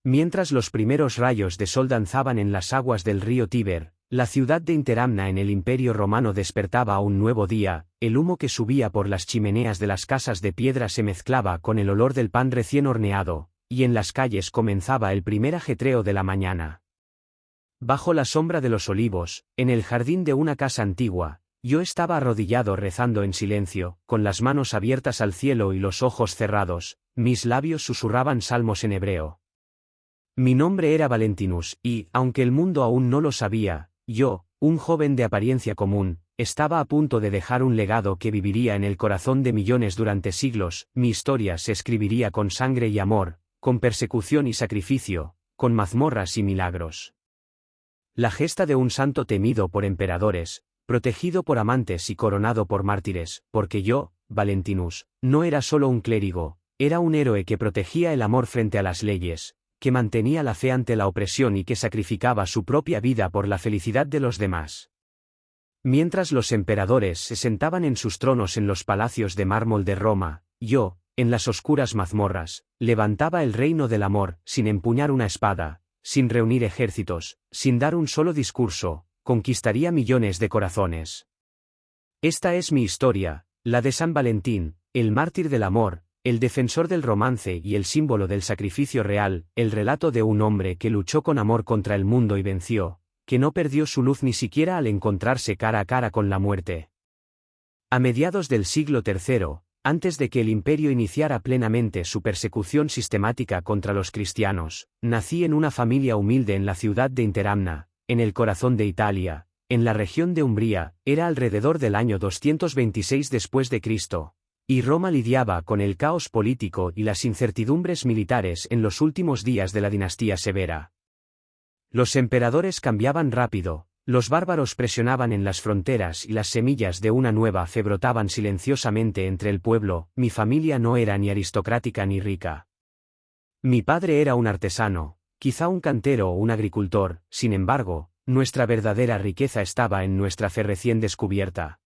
Mientras los primeros rayos de sol danzaban en las aguas del río Tíber, la ciudad de Interamna en el Imperio Romano despertaba a un nuevo día, el humo que subía por las chimeneas de las casas de piedra se mezclaba con el olor del pan recién horneado, y en las calles comenzaba el primer ajetreo de la mañana. Bajo la sombra de los olivos, en el jardín de una casa antigua, yo estaba arrodillado rezando en silencio, con las manos abiertas al cielo y los ojos cerrados, mis labios susurraban salmos en hebreo. Mi nombre era Valentinus y, aunque el mundo aún no lo sabía, yo, un joven de apariencia común, estaba a punto de dejar un legado que viviría en el corazón de millones durante siglos. Mi historia se escribiría con sangre y amor, con persecución y sacrificio, con mazmorras y milagros. La gesta de un santo temido por emperadores, protegido por amantes y coronado por mártires, porque yo, Valentinus, no era solo un clérigo, era un héroe que protegía el amor frente a las leyes, que mantenía la fe ante la opresión y que sacrificaba su propia vida por la felicidad de los demás. Mientras los emperadores se sentaban en sus tronos en los palacios de mármol de Roma, yo, en las oscuras mazmorras, levantaba el reino del amor, sin empuñar una espada, sin reunir ejércitos, sin dar un solo discurso, conquistaría millones de corazones. Esta es mi historia, la de San Valentín, el mártir del amor, el defensor del romance y el símbolo del sacrificio real, el relato de un hombre que luchó con amor contra el mundo y venció, que no perdió su luz ni siquiera al encontrarse cara a cara con la muerte. A mediados del siglo III, antes de que el imperio iniciara plenamente su persecución sistemática contra los cristianos, nací en una familia humilde en la ciudad de Interamna, en el corazón de Italia, en la región de Umbría. Era alrededor del año 226 después de Cristo. Y Roma lidiaba con el caos político y las incertidumbres militares en los últimos días de la dinastía Severa. Los emperadores cambiaban rápido, los bárbaros presionaban en las fronteras y las semillas de una nueva fe brotaban silenciosamente entre el pueblo. Mi familia no era ni aristocrática ni rica. Mi padre era un artesano, quizá un cantero o un agricultor. Sin embargo, nuestra verdadera riqueza estaba en nuestra fe recién descubierta.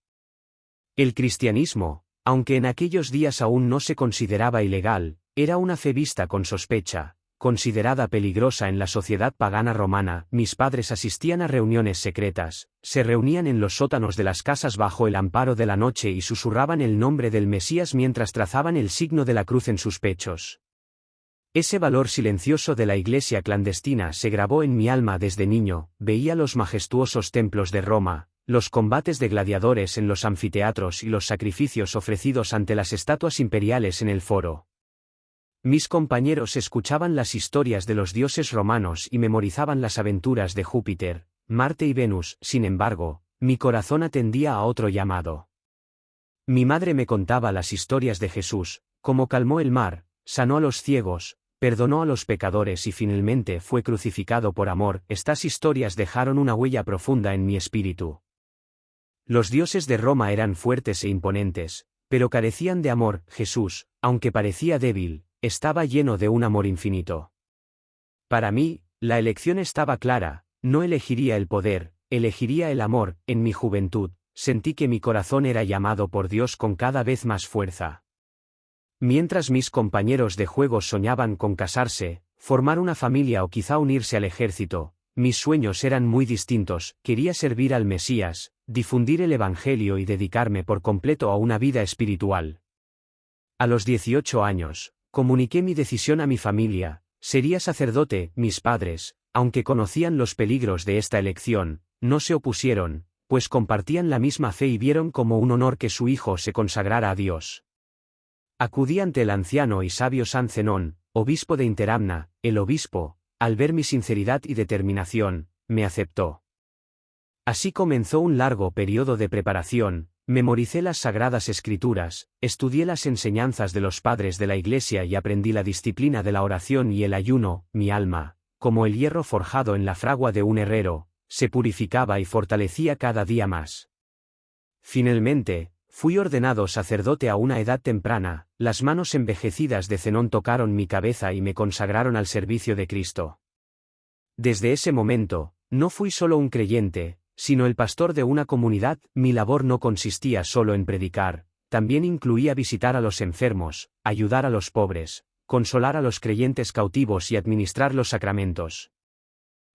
El cristianismo, aunque en aquellos días aún no se consideraba ilegal, era una fe vista con sospecha, considerada peligrosa en la sociedad pagana romana. Mis padres asistían a reuniones secretas, se reunían en los sótanos de las casas bajo el amparo de la noche y susurraban el nombre del Mesías mientras trazaban el signo de la cruz en sus pechos. Ese valor silencioso de la iglesia clandestina se grabó en mi alma desde niño. Veía los majestuosos templos de Roma, los combates de gladiadores en los anfiteatros y los sacrificios ofrecidos ante las estatuas imperiales en el foro. Mis compañeros escuchaban las historias de los dioses romanos y memorizaban las aventuras de Júpiter, Marte y Venus. Sin embargo, mi corazón atendía a otro llamado. Mi madre me contaba las historias de Jesús, cómo calmó el mar, sanó a los ciegos, perdonó a los pecadores y finalmente fue crucificado por amor. Estas historias dejaron una huella profunda en mi espíritu. Los dioses de Roma eran fuertes e imponentes, pero carecían de amor. Jesús, aunque parecía débil, estaba lleno de un amor infinito. Para mí, la elección estaba clara: no elegiría el poder, elegiría el amor. En mi juventud, sentí que mi corazón era llamado por Dios con cada vez más fuerza. Mientras mis compañeros de juegos soñaban con casarse, formar una familia o quizá unirse al ejército, mis sueños eran muy distintos. Quería servir al Mesías, difundir el Evangelio y dedicarme por completo a una vida espiritual. A los 18 años, comuniqué mi decisión a mi familia: sería sacerdote. Mis padres, aunque conocían los peligros de esta elección, no se opusieron, pues compartían la misma fe y vieron como un honor que su hijo se consagrara a Dios. Acudí ante el anciano y sabio San Zenón, obispo de Interamna. El obispo, al ver mi sinceridad y determinación, me aceptó. Así comenzó un largo periodo de preparación. Memoricé las sagradas escrituras, estudié las enseñanzas de los padres de la Iglesia y aprendí la disciplina de la oración y el ayuno. Mi alma, como el hierro forjado en la fragua de un herrero, se purificaba y fortalecía cada día más. Finalmente, fui ordenado sacerdote a una edad temprana. Las manos envejecidas de Zenón tocaron mi cabeza y me consagraron al servicio de Cristo. Desde ese momento, no fui solo un creyente, sino el pastor de una comunidad. Mi labor no consistía solo en predicar, también incluía visitar a los enfermos, ayudar a los pobres, consolar a los creyentes cautivos y administrar los sacramentos.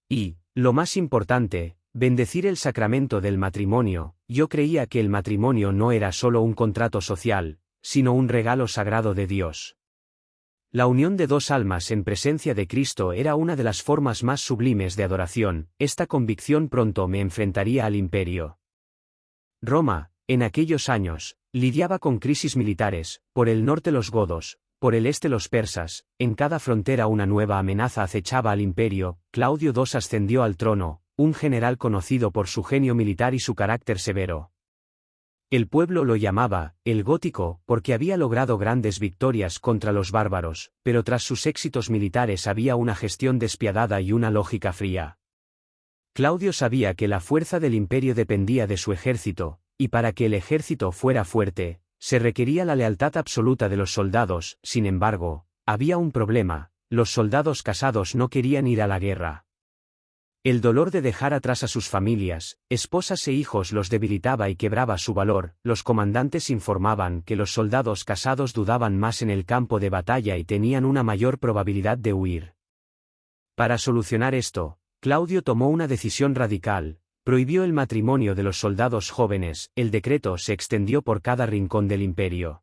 Y, lo más importante, bendecir el sacramento del matrimonio. Yo creía que el matrimonio no era solo un contrato social, sino un regalo sagrado de Dios. La unión de dos almas en presencia de Cristo era una de las formas más sublimes de adoración. Esta convicción pronto me enfrentaría al imperio. Roma, en aquellos años, lidiaba con crisis militares, por el norte los godos, por el este los persas, en cada frontera una nueva amenaza acechaba al imperio. Claudio II ascendió al trono, un general conocido por su genio militar y su carácter severo. El pueblo lo llamaba, el gótico, porque había logrado grandes victorias contra los bárbaros, pero tras sus éxitos militares había una gestión despiadada y una lógica fría. Claudio sabía que la fuerza del imperio dependía de su ejército, y para que el ejército fuera fuerte, se requería la lealtad absoluta de los soldados. Sin embargo, había un problema: los soldados casados no querían ir a la guerra. El dolor de dejar atrás a sus familias, esposas e hijos los debilitaba y quebraba su valor. Los comandantes informaban que los soldados casados dudaban más en el campo de batalla y tenían una mayor probabilidad de huir. Para solucionar esto, Claudio tomó una decisión radical: prohibió el matrimonio de los soldados jóvenes. El decreto se extendió por cada rincón del imperio.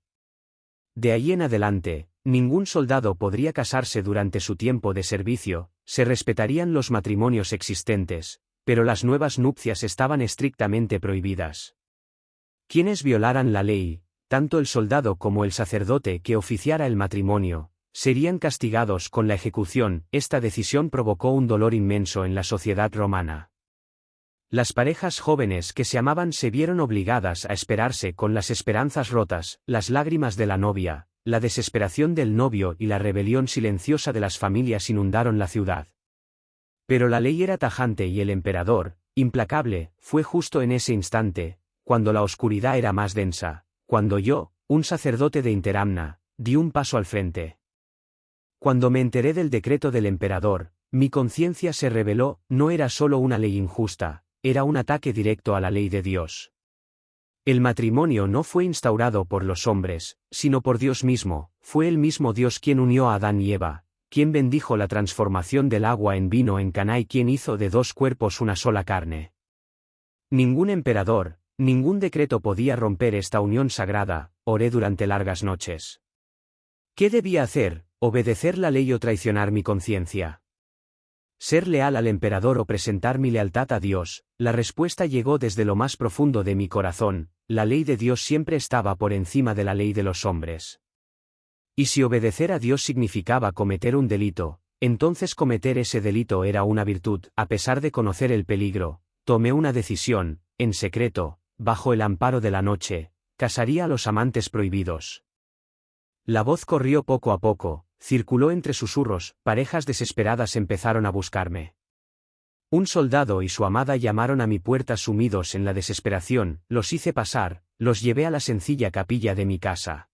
De ahí en adelante, ningún soldado podría casarse durante su tiempo de servicio. Se respetarían los matrimonios existentes, pero las nuevas nupcias estaban estrictamente prohibidas. Quienes violaran la ley, tanto el soldado como el sacerdote que oficiara el matrimonio, serían castigados con la ejecución. Esta decisión provocó un dolor inmenso en la sociedad romana. Las parejas jóvenes que se amaban se vieron obligadas a esperarse con las esperanzas rotas, las lágrimas de la novia, la desesperación del novio y la rebelión silenciosa de las familias inundaron la ciudad. Pero la ley era tajante y el emperador, implacable, fue justo en ese instante, cuando la oscuridad era más densa, cuando yo, un sacerdote de Interamna, di un paso al frente. Cuando me enteré del decreto del emperador, mi conciencia se reveló. No era solo una ley injusta, era un ataque directo a la ley de Dios. El matrimonio no fue instaurado por los hombres, sino por Dios mismo. Fue el mismo Dios quien unió a Adán y Eva, quien bendijo la transformación del agua en vino en Caná y quien hizo de dos cuerpos una sola carne. Ningún emperador, ningún decreto podía romper esta unión sagrada. Oré durante largas noches. ¿Qué debía hacer? ¿Obedecer la ley o traicionar mi conciencia? ¿Ser leal al emperador o presentar mi lealtad a Dios? La respuesta llegó desde lo más profundo de mi corazón: la ley de Dios siempre estaba por encima de la ley de los hombres. Y si obedecer a Dios significaba cometer un delito, entonces cometer ese delito era una virtud. A pesar de conocer el peligro, tomé una decisión: en secreto, bajo el amparo de la noche, casaría a los amantes prohibidos. La voz corrió poco a poco, circuló entre susurros. Parejas desesperadas empezaron a buscarme. Un soldado y su amada llamaron a mi puerta sumidos en la desesperación. Los hice pasar, los llevé a la sencilla capilla de mi casa.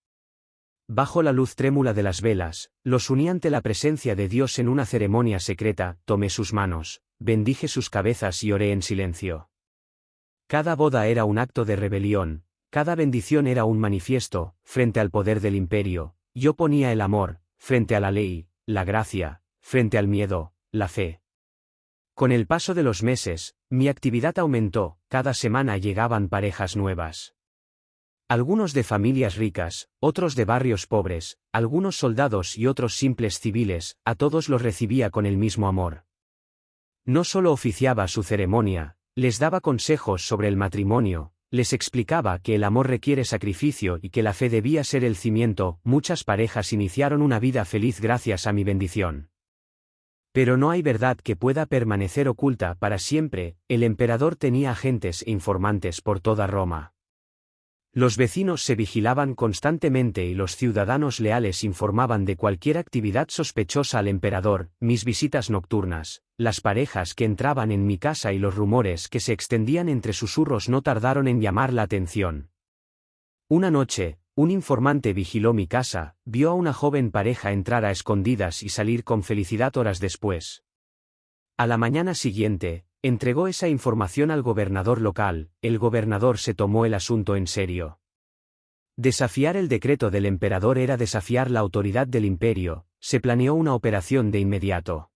Bajo la luz trémula de las velas, los uní ante la presencia de Dios en una ceremonia secreta. Tomé sus manos, bendije sus cabezas y oré en silencio. Cada boda era un acto de rebelión, cada bendición era un manifiesto. Frente al poder del imperio, yo ponía el amor; frente a la ley, la gracia; frente al miedo, la fe. Con el paso de los meses, mi actividad aumentó. Cada semana llegaban parejas nuevas. Algunos de familias ricas, otros de barrios pobres, algunos soldados y otros simples civiles. A todos los recibía con el mismo amor. No solo oficiaba su ceremonia, les daba consejos sobre el matrimonio, les explicaba que el amor requiere sacrificio y que la fe debía ser el cimiento. Muchas parejas iniciaron una vida feliz gracias a mi bendición. Pero no hay verdad que pueda permanecer oculta para siempre. El emperador tenía agentes e informantes por toda Roma. Los vecinos se vigilaban constantemente y los ciudadanos leales informaban de cualquier actividad sospechosa al emperador. Mis visitas nocturnas, las parejas que entraban en mi casa y los rumores que se extendían entre susurros no tardaron en llamar la atención. Una noche, un informante vigiló mi casa, vio a una joven pareja entrar a escondidas y salir con felicidad horas después. A la mañana siguiente, entregó esa información al gobernador local. El gobernador se tomó el asunto en serio. Desafiar el decreto del emperador era desafiar la autoridad del imperio. Se planeó una operación de inmediato.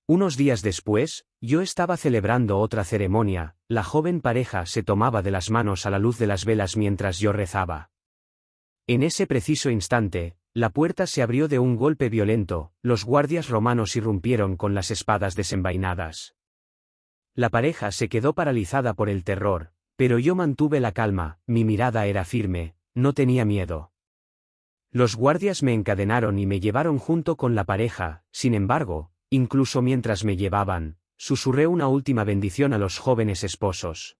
Unos días después, yo estaba celebrando otra ceremonia. La joven pareja se tomaba de las manos a la luz de las velas mientras yo rezaba. En ese preciso instante, la puerta se abrió de un golpe violento. Los guardias romanos irrumpieron con las espadas desenvainadas. La pareja se quedó paralizada por el terror, pero yo mantuve la calma. Mi mirada era firme, no tenía miedo. Los guardias me encadenaron y me llevaron junto con la pareja. Sin embargo, incluso mientras me llevaban, susurré una última bendición a los jóvenes esposos.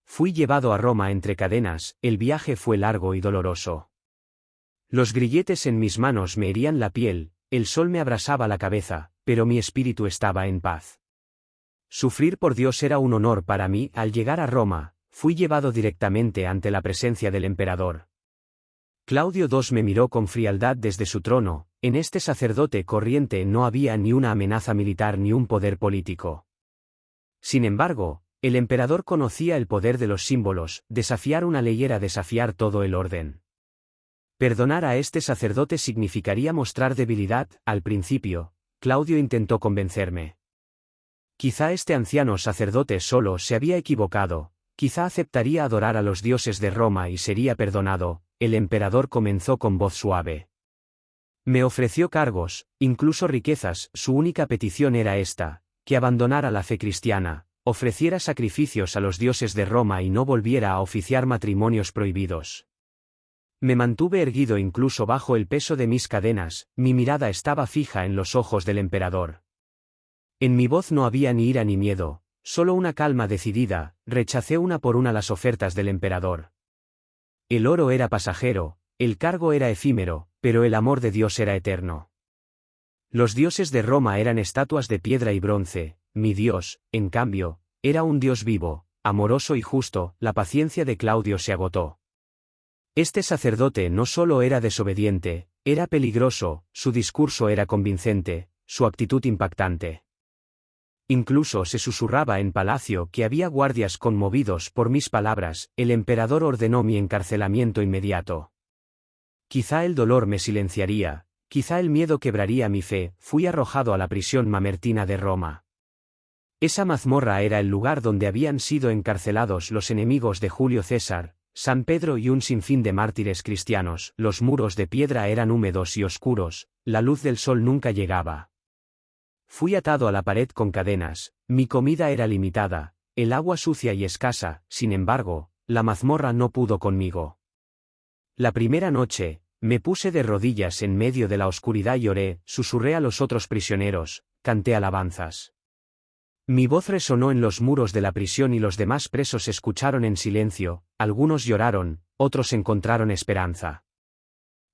Fui llevado a Roma entre cadenas. El viaje fue largo y doloroso. Los grilletes en mis manos me herían la piel, el sol me abrasaba la cabeza, pero mi espíritu estaba en paz. Sufrir por Dios era un honor para mí. Al llegar a Roma, fui llevado directamente ante la presencia del emperador. Claudio II me miró con frialdad desde su trono. En este sacerdote corriente no había ni una amenaza militar ni un poder político. Sin embargo, el emperador conocía el poder de los símbolos. Desafiar una ley era desafiar todo el orden. Perdonar a este sacerdote significaría mostrar debilidad. Al principio, Claudio intentó convencerme. Quizá este anciano sacerdote solo se había equivocado, quizá aceptaría adorar a los dioses de Roma y sería perdonado. El emperador comenzó con voz suave. Me ofreció cargos, incluso riquezas. Su única petición era esta, que abandonara la fe cristiana, ofreciera sacrificios a los dioses de Roma y no volviera a oficiar matrimonios prohibidos. Me mantuve erguido incluso bajo el peso de mis cadenas. Mi mirada estaba fija en los ojos del emperador. En mi voz no había ni ira ni miedo, solo una calma decidida. Rechacé una por una las ofertas del emperador. El oro era pasajero, el cargo era efímero, pero el amor de Dios era eterno. Los dioses de Roma eran estatuas de piedra y bronce. Mi Dios, en cambio, era un Dios vivo, amoroso y justo. La paciencia de Claudio se agotó. Este sacerdote no solo era desobediente, era peligroso. Su discurso era convincente, su actitud impactante. Incluso se susurraba en palacio que había guardias conmovidos por mis palabras. El emperador ordenó mi encarcelamiento inmediato. Quizá el dolor me silenciaría, quizá el miedo quebraría mi fe. Fui arrojado a la prisión mamertina de Roma. Esa mazmorra era el lugar donde habían sido encarcelados los enemigos de Julio César, San Pedro y un sinfín de mártires cristianos. Los muros de piedra eran húmedos y oscuros, la luz del sol nunca llegaba. Fui atado a la pared con cadenas. Mi comida era limitada, el agua sucia y escasa. Sin embargo, la mazmorra no pudo conmigo. La primera noche, me puse de rodillas en medio de la oscuridad y oré. Susurré a los otros prisioneros, canté alabanzas. Mi voz resonó en los muros de la prisión y los demás presos escucharon en silencio. Algunos lloraron, otros encontraron esperanza.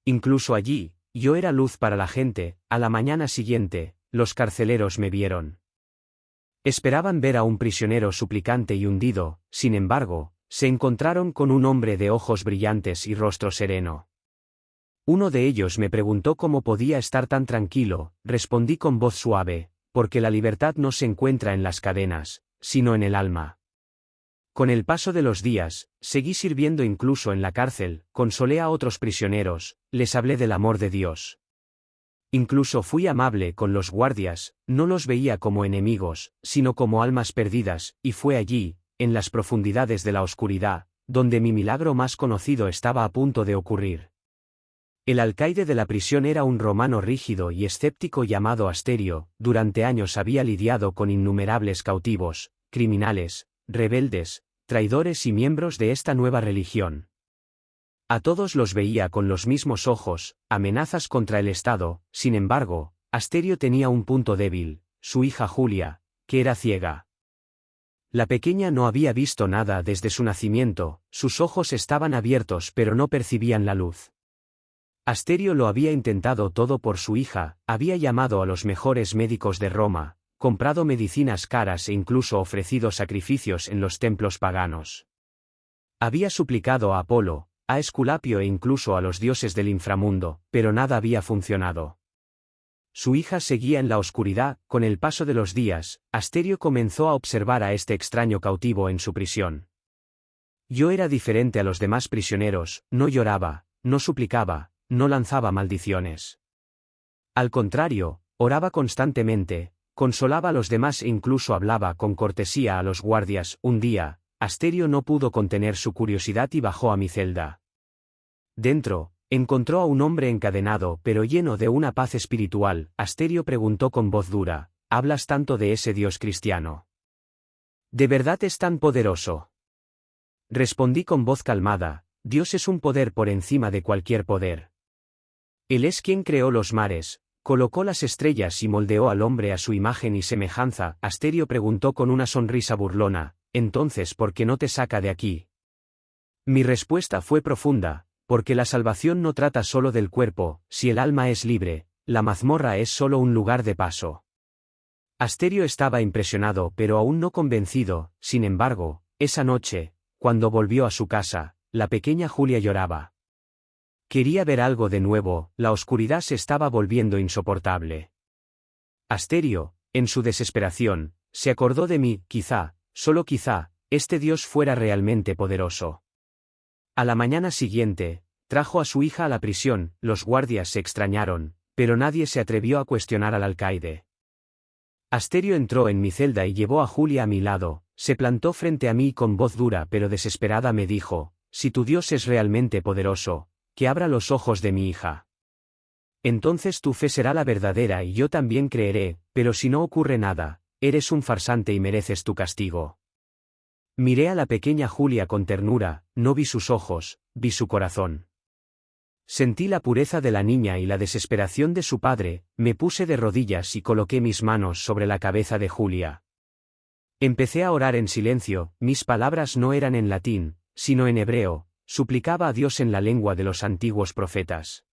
Incluso allí, yo era luz para la gente. A la mañana siguiente, los carceleros me vieron. Esperaban ver a un prisionero suplicante y hundido. Sin embargo, se encontraron con un hombre de ojos brillantes y rostro sereno. Uno de ellos me preguntó cómo podía estar tan tranquilo. Respondí con voz suave, porque la libertad no se encuentra en las cadenas, sino en el alma. Con el paso de los días, seguí sirviendo incluso en la cárcel. Consolé a otros prisioneros, les hablé del amor de Dios. Incluso fui amable con los guardias. No los veía como enemigos, sino como almas perdidas. Y fue allí, en las profundidades de la oscuridad, donde mi milagro más conocido estaba a punto de ocurrir. El alcaide de la prisión era un romano rígido y escéptico llamado Asterio. Durante años había lidiado con innumerables cautivos, criminales, rebeldes, traidores y miembros de esta nueva religión. A todos los veía con los mismos ojos, amenazas contra el Estado. Sin embargo, Asterio tenía un punto débil, su hija Julia, que era ciega. La pequeña no había visto nada desde su nacimiento. Sus ojos estaban abiertos pero no percibían la luz. Asterio lo había intentado todo por su hija. Había llamado a los mejores médicos de Roma, comprado medicinas caras e incluso ofrecido sacrificios en los templos paganos. Había suplicado a Apolo, a Esculapio e incluso a los dioses del inframundo, pero nada había funcionado. Su hija seguía en la oscuridad. Con el paso de los días, Asterio comenzó a observar a este extraño cautivo en su prisión. Yo era diferente a los demás prisioneros, no lloraba, no suplicaba, no lanzaba maldiciones. Al contrario, oraba constantemente, consolaba a los demás e incluso hablaba con cortesía a los guardias. Un día, Asterio no pudo contener su curiosidad y bajó a mi celda. Dentro, encontró a un hombre encadenado pero lleno de una paz espiritual. Asterio preguntó con voz dura, ¿hablas tanto de ese Dios cristiano? ¿De verdad es tan poderoso? Respondí con voz calmada, Dios es un poder por encima de cualquier poder. Él es quien creó los mares, colocó las estrellas y moldeó al hombre a su imagen y semejanza. Asterio preguntó con una sonrisa burlona, entonces ¿por qué no te saca de aquí? Mi respuesta fue profunda, porque la salvación no trata solo del cuerpo. Si el alma es libre, la mazmorra es solo un lugar de paso. Asterio estaba impresionado pero aún no convencido. Sin embargo, esa noche, cuando volvió a su casa, la pequeña Julia lloraba. Quería ver algo de nuevo, la oscuridad se estaba volviendo insoportable. Asterio, en su desesperación, se acordó de mí. Quizá, solo quizá, este Dios fuera realmente poderoso. A la mañana siguiente, trajo a su hija a la prisión. Los guardias se extrañaron, pero nadie se atrevió a cuestionar al alcaide. Asterio entró en mi celda y llevó a Julia a mi lado, se plantó frente a mí y con voz dura pero desesperada me dijo, si tu Dios es realmente poderoso, que abra los ojos de mi hija. Entonces tu fe será la verdadera y yo también creeré, pero si no ocurre nada, eres un farsante y mereces tu castigo. Miré a la pequeña Julia con ternura, no vi sus ojos, vi su corazón. Sentí la pureza de la niña y la desesperación de su padre. Me puse de rodillas y coloqué mis manos sobre la cabeza de Julia. Empecé a orar en silencio, mis palabras no eran en latín, sino en hebreo, suplicaba a Dios en la lengua de los antiguos profetas.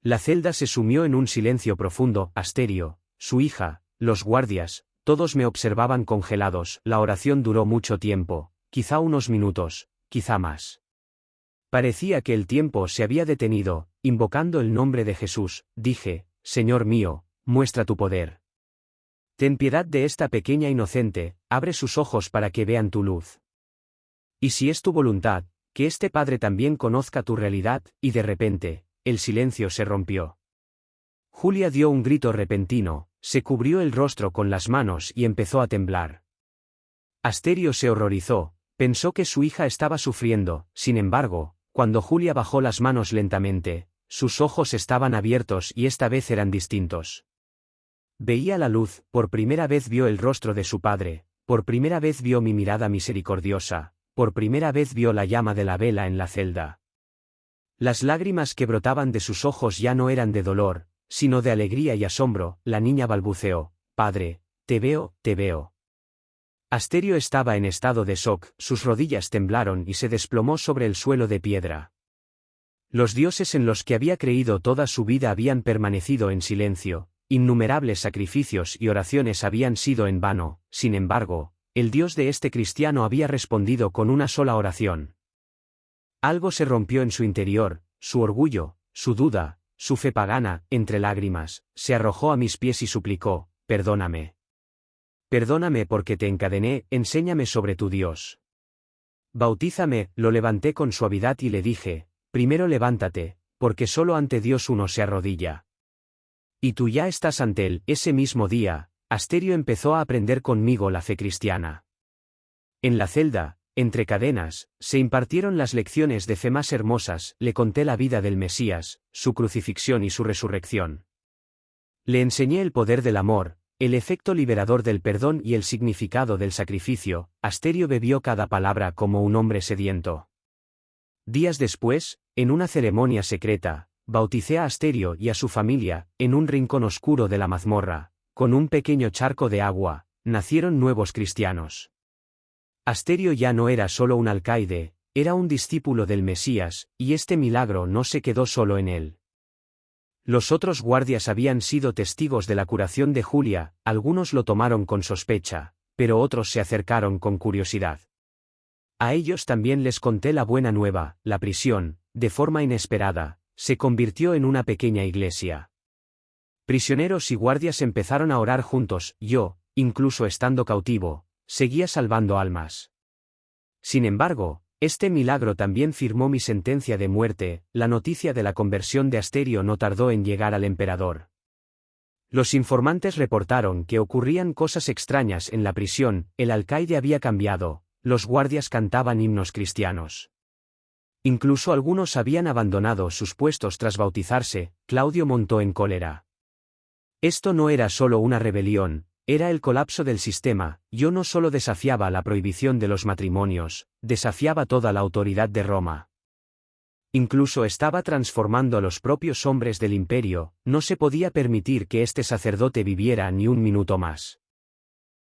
La celda se sumió en un silencio profundo. Asterio, su hija, los guardias, todos me observaban congelados. La oración duró mucho tiempo, quizá unos minutos, quizá más. Parecía que el tiempo se había detenido. Invocando el nombre de Jesús, dije, Señor mío, muestra tu poder. Ten piedad de esta pequeña inocente, abre sus ojos para que vean tu luz. Y si es tu voluntad, que este Padre también conozca tu realidad. Y de repente, el silencio se rompió. Julia dio un grito repentino, se cubrió el rostro con las manos y empezó a temblar. Asterio se horrorizó, pensó que su hija estaba sufriendo. Sin embargo, cuando Julia bajó las manos lentamente, sus ojos estaban abiertos y esta vez eran distintos. Veía la luz, por primera vez vio el rostro de su padre, por primera vez vio mi mirada misericordiosa, por primera vez vio la llama de la vela en la celda. Las lágrimas que brotaban de sus ojos ya no eran de dolor, sino de alegría y asombro. La niña balbuceó, Padre, te veo, te veo. Asterio estaba en estado de shock, sus rodillas temblaron y se desplomó sobre el suelo de piedra. Los dioses en los que había creído toda su vida habían permanecido en silencio, innumerables sacrificios y oraciones habían sido en vano. Sin embargo, el Dios de este cristiano había respondido con una sola oración. Algo se rompió en su interior, su orgullo, su duda, su fe pagana. Entre lágrimas, se arrojó a mis pies y suplicó, perdóname. Perdóname porque te encadené, enséñame sobre tu Dios. Bautízame. Lo levanté con suavidad y le dije, primero levántate, porque solo ante Dios uno se arrodilla. Y tú ya estás ante él. Ese mismo día, Asterio empezó a aprender conmigo la fe cristiana. En la celda, entre cadenas, se impartieron las lecciones de fe más hermosas. Le conté la vida del Mesías, su crucifixión y su resurrección. Le enseñé el poder del amor, el efecto liberador del perdón y el significado del sacrificio. Asterio bebió cada palabra como un hombre sediento. Días después, en una ceremonia secreta, bauticé a Asterio y a su familia. En un rincón oscuro de la mazmorra, con un pequeño charco de agua, nacieron nuevos cristianos. Asterio ya no era solo un alcaide, era un discípulo del Mesías, y este milagro no se quedó solo en él. Los otros guardias habían sido testigos de la curación de Julia. Algunos lo tomaron con sospecha, pero otros se acercaron con curiosidad. A ellos también les conté la buena nueva. La prisión, de forma inesperada, se convirtió en una pequeña iglesia. Prisioneros y guardias empezaron a orar juntos. Yo, incluso estando cautivo, seguía salvando almas. Sin embargo, Este milagro también firmó mi sentencia de muerte. La noticia de la conversión de Asterio no tardó en llegar al emperador. Los informantes reportaron que ocurrían cosas extrañas en la prisión, el alcaide había cambiado, los guardias cantaban himnos cristianos. Incluso algunos habían abandonado sus puestos tras bautizarse. Claudio montó en cólera. Esto no era solo una rebelión, era el colapso del sistema. Yo no solo desafiaba la prohibición de los matrimonios, desafiaba toda la autoridad de Roma. Incluso estaba transformando a los propios hombres del imperio. No se podía permitir que este sacerdote viviera ni un minuto más.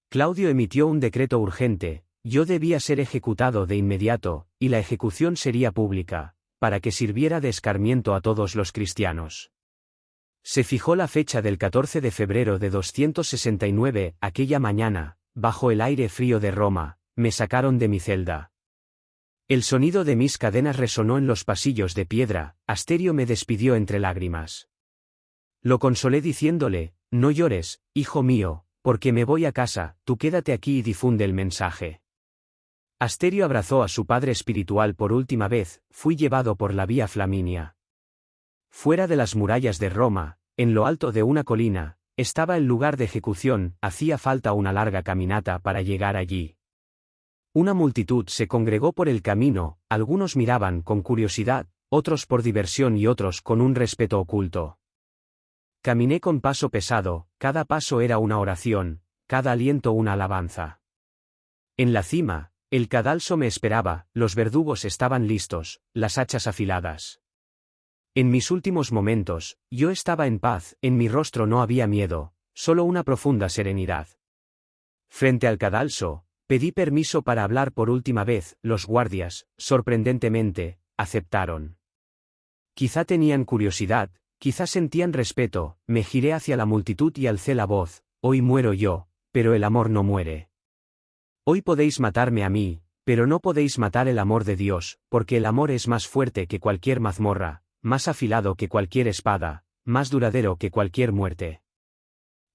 Claudio emitió un decreto urgente. Yo debía ser ejecutado de inmediato, y la ejecución sería pública, para que sirviera de escarmiento a todos los cristianos. Se fijó la fecha del 14 de febrero de 269, aquella mañana, bajo el aire frío de Roma, me sacaron de mi celda. El sonido de mis cadenas resonó en los pasillos de piedra. Asterio me despidió entre lágrimas. Lo consolé diciéndole, no llores, hijo mío, porque me voy a casa, tú quédate aquí y difunde el mensaje. Asterio abrazó a su padre espiritual por última vez. Fui llevado por la vía Flaminia. Fuera de las murallas de Roma, en lo alto de una colina, estaba el lugar de ejecución. Hacía falta una larga caminata para llegar allí. Una multitud se congregó por el camino, algunos miraban con curiosidad, otros por diversión y otros con un respeto oculto. Caminé con paso pesado, cada paso era una oración, cada aliento una alabanza. En la cima, el cadalso me esperaba, los verdugos estaban listos, las hachas afiladas. En mis últimos momentos, yo estaba en paz, en mi rostro no había miedo, solo una profunda serenidad. Frente al cadalso, pedí permiso para hablar por última vez. Los guardias, sorprendentemente, aceptaron. Quizá tenían curiosidad, quizá sentían respeto. Me giré hacia la multitud y alcé la voz, hoy muero yo, pero el amor no muere. Hoy podéis matarme a mí, pero no podéis matar el amor de Dios, porque el amor es más fuerte que cualquier mazmorra, más afilado que cualquier espada, más duradero que cualquier muerte.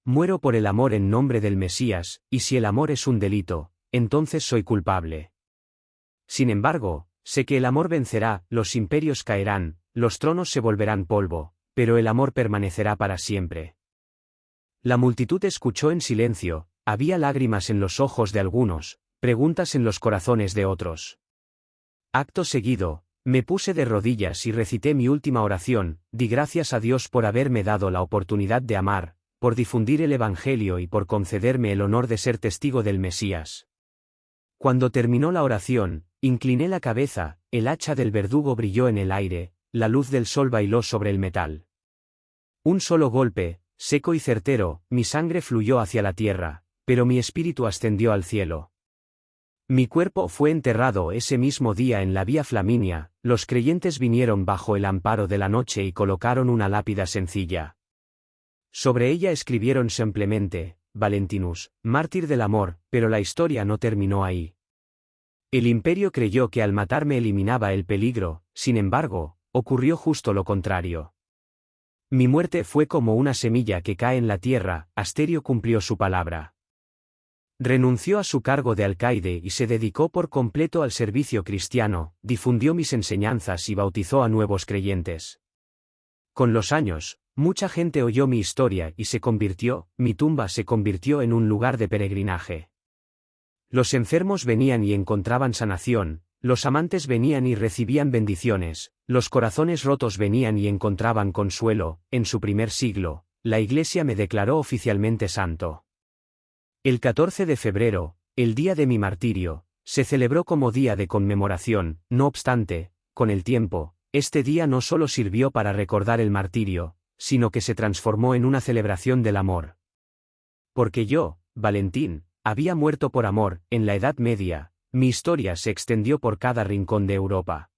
Muero por el amor en nombre del Mesías, y si el amor es un delito, entonces soy culpable. Sin embargo, sé que el amor vencerá, los imperios caerán, los tronos se volverán polvo, pero el amor permanecerá para siempre. La multitud escuchó en silencio, había lágrimas en los ojos de algunos, preguntas en los corazones de otros. Acto seguido, me puse de rodillas y recité mi última oración. Di gracias a Dios por haberme dado la oportunidad de amar, por difundir el Evangelio y por concederme el honor de ser testigo del Mesías. Cuando terminó la oración, incliné la cabeza, el hacha del verdugo brilló en el aire, la luz del sol bailó sobre el metal. Un solo golpe, seco y certero, mi sangre fluyó hacia la tierra, pero mi espíritu ascendió al cielo. Mi cuerpo fue enterrado ese mismo día en la vía Flaminia. Los creyentes vinieron bajo el amparo de la noche y colocaron una lápida sencilla. Sobre ella escribieron simplemente, Valentinus, mártir del amor, pero la historia no terminó ahí. El imperio creyó que al matarme eliminaba el peligro, sin embargo, ocurrió justo lo contrario. Mi muerte fue como una semilla que cae en la tierra. Asterio cumplió su palabra. Renunció a su cargo de alcaide y se dedicó por completo al servicio cristiano, difundió mis enseñanzas y bautizó a nuevos creyentes. Con los años, mucha gente oyó mi historia y mi tumba se convirtió en un lugar de peregrinaje. Los enfermos venían y encontraban sanación, los amantes venían y recibían bendiciones, los corazones rotos venían y encontraban consuelo. En su primer siglo, la Iglesia me declaró oficialmente santo. El 14 de febrero, el día de mi martirio, se celebró como día de conmemoración. No obstante, con el tiempo, este día no solo sirvió para recordar el martirio, sino que se transformó en una celebración del amor. Porque yo, Valentín, había muerto por amor. En la Edad Media, mi historia se extendió por cada rincón de Europa.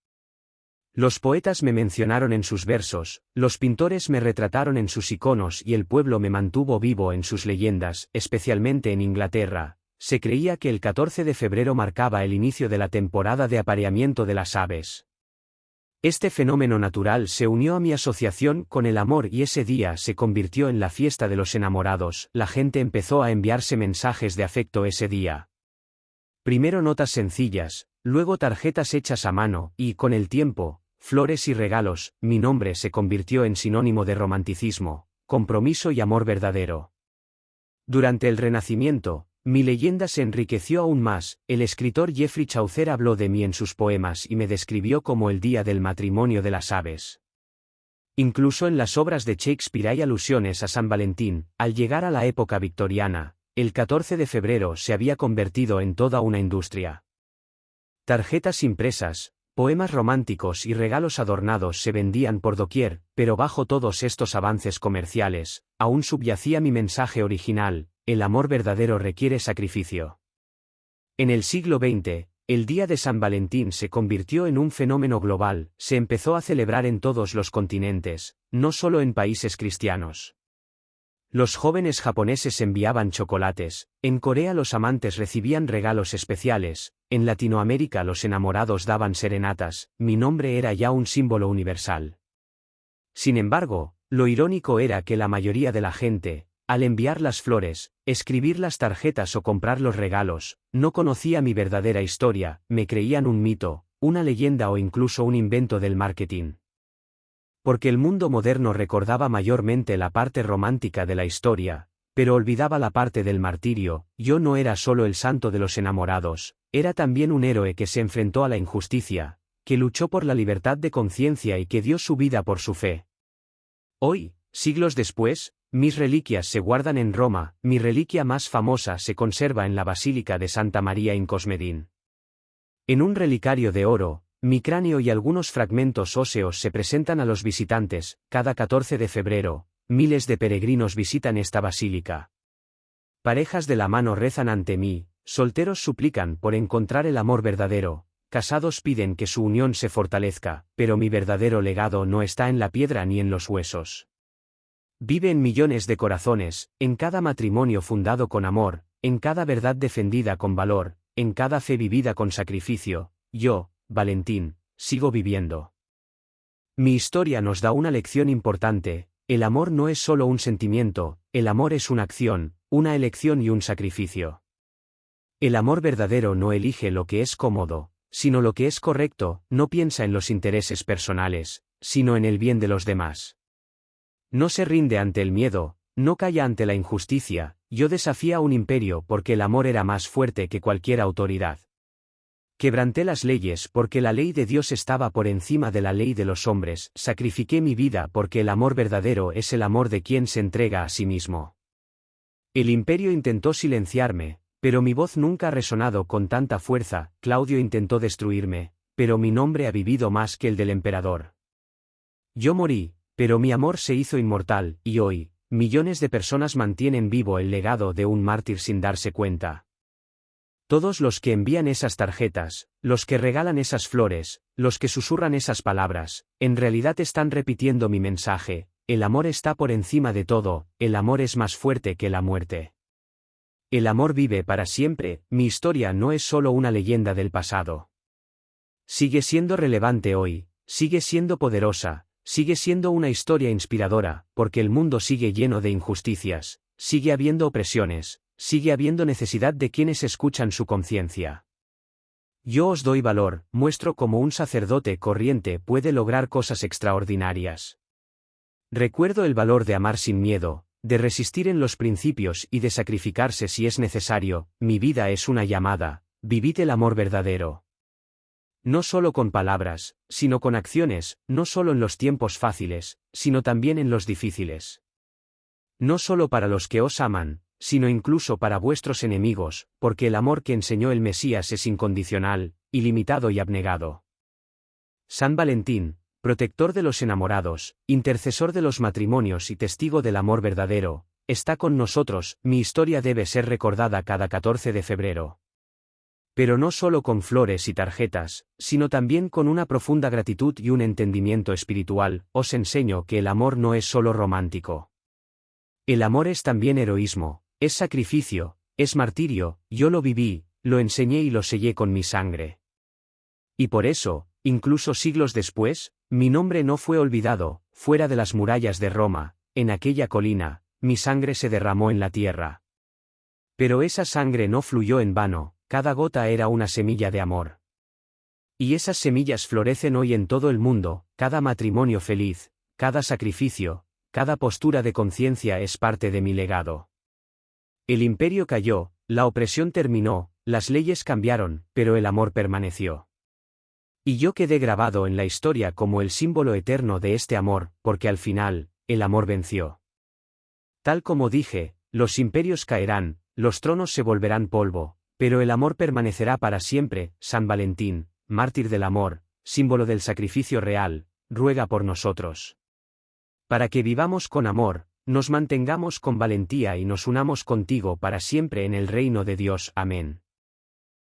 Los poetas me mencionaron en sus versos, los pintores me retrataron en sus iconos y el pueblo me mantuvo vivo en sus leyendas. Especialmente en Inglaterra, se creía que el 14 de febrero marcaba el inicio de la temporada de apareamiento de las aves. Este fenómeno natural se unió a mi asociación con el amor y ese día se convirtió en la fiesta de los enamorados. La gente empezó a enviarse mensajes de afecto ese día. Primero notas sencillas, luego tarjetas hechas a mano, y, con el tiempo, flores y regalos. Mi nombre se convirtió en sinónimo de romanticismo, compromiso y amor verdadero. Durante el Renacimiento, mi leyenda se enriqueció aún más. El escritor Geoffrey Chaucer habló de mí en sus poemas y me describió como el día del matrimonio de las aves. Incluso en las obras de Shakespeare hay alusiones a San Valentín. Al llegar a la época victoriana, el 14 de febrero se había convertido en toda una industria. Tarjetas impresas, poemas románticos y regalos adornados se vendían por doquier, pero bajo todos estos avances comerciales, aún subyacía mi mensaje original: el amor verdadero requiere sacrificio. En el siglo XX, el Día de San Valentín se convirtió en un fenómeno global. Se empezó a celebrar en todos los continentes, no solo en países cristianos. Los jóvenes japoneses enviaban chocolates, en Corea los amantes recibían regalos especiales, en Latinoamérica los enamorados daban serenatas. Mi nombre era ya un símbolo universal. Sin embargo, lo irónico era que la mayoría de la gente, al enviar las flores, escribir las tarjetas o comprar los regalos, no conocía mi verdadera historia. Me creían un mito, una leyenda o incluso un invento del marketing. Porque el mundo moderno recordaba mayormente la parte romántica de la historia, pero olvidaba la parte del martirio. Yo no era solo el santo de los enamorados, era también un héroe que se enfrentó a la injusticia, que luchó por la libertad de conciencia y que dio su vida por su fe. Hoy, siglos después, mis reliquias se guardan en Roma. Mi reliquia más famosa se conserva en la Basílica de Santa María in Cosmedin. En un relicario de oro, mi cráneo y algunos fragmentos óseos se presentan a los visitantes. Cada 14 de febrero, miles de peregrinos visitan esta basílica. Parejas de la mano rezan ante mí, solteros suplican por encontrar el amor verdadero, casados piden que su unión se fortalezca, pero mi verdadero legado no está en la piedra ni en los huesos. Vive en millones de corazones, en cada matrimonio fundado con amor, en cada verdad defendida con valor, en cada fe vivida con sacrificio. Yo, Valentín, sigo viviendo. Mi historia nos da una lección importante: el amor no es solo un sentimiento, el amor es una acción, una elección y un sacrificio. El amor verdadero no elige lo que es cómodo, sino lo que es correcto. No piensa en los intereses personales, sino en el bien de los demás. No se rinde ante el miedo, no calla ante la injusticia. Yo desafié a un imperio porque el amor era más fuerte que cualquier autoridad. Quebranté las leyes porque la ley de Dios estaba por encima de la ley de los hombres. Sacrifiqué mi vida porque el amor verdadero es el amor de quien se entrega a sí mismo. El imperio intentó silenciarme, pero mi voz nunca ha resonado con tanta fuerza. Claudio intentó destruirme, pero mi nombre ha vivido más que el del emperador. Yo morí, pero mi amor se hizo inmortal, y hoy, millones de personas mantienen vivo el legado de un mártir sin darse cuenta. Todos los que envían esas tarjetas, los que regalan esas flores, los que susurran esas palabras, en realidad están repitiendo mi mensaje: el amor está por encima de todo, el amor es más fuerte que la muerte. El amor vive para siempre. Mi historia no es solo una leyenda del pasado. Sigue siendo relevante hoy, sigue siendo poderosa, sigue siendo una historia inspiradora, porque el mundo sigue lleno de injusticias, sigue habiendo opresiones, sigue habiendo necesidad de quienes escuchan su conciencia. Yo os doy valor, muestro cómo un sacerdote corriente puede lograr cosas extraordinarias. Recuerdo el valor de amar sin miedo, de resistir en los principios y de sacrificarse si es necesario. Mi vida es una llamada: vivid el amor verdadero. No solo con palabras, sino con acciones, no solo en los tiempos fáciles, sino también en los difíciles. No solo para los que os aman, sino incluso para vuestros enemigos, porque el amor que enseñó el Mesías es incondicional, ilimitado y abnegado. San Valentín, protector de los enamorados, intercesor de los matrimonios y testigo del amor verdadero, está con nosotros. Mi historia debe ser recordada cada 14 de febrero. Pero no solo con flores y tarjetas, sino también con una profunda gratitud y un entendimiento espiritual. Os enseño que el amor no es solo romántico. El amor es también heroísmo, es sacrificio, es martirio. Yo lo viví, lo enseñé y lo sellé con mi sangre. Y por eso, incluso siglos después, mi nombre no fue olvidado. Fuera de las murallas de Roma, en aquella colina, mi sangre se derramó en la tierra. Pero esa sangre no fluyó en vano. cada gota era una semilla de amor. Y esas semillas florecen hoy en todo el mundo, cada matrimonio feliz, cada sacrificio, cada postura de conciencia es parte de mi legado. El imperio cayó, la opresión terminó, las leyes cambiaron, pero el amor permaneció. Y yo quedé grabado en la historia como el símbolo eterno de este amor, porque al final, el amor venció. Tal como dije, los imperios caerán, los tronos se volverán polvo, pero el amor permanecerá para siempre. San Valentín, mártir del amor, símbolo del sacrificio real, ruega por nosotros. Para que vivamos con amor, nos mantengamos con valentía y nos unamos contigo para siempre en el reino de Dios. Amén.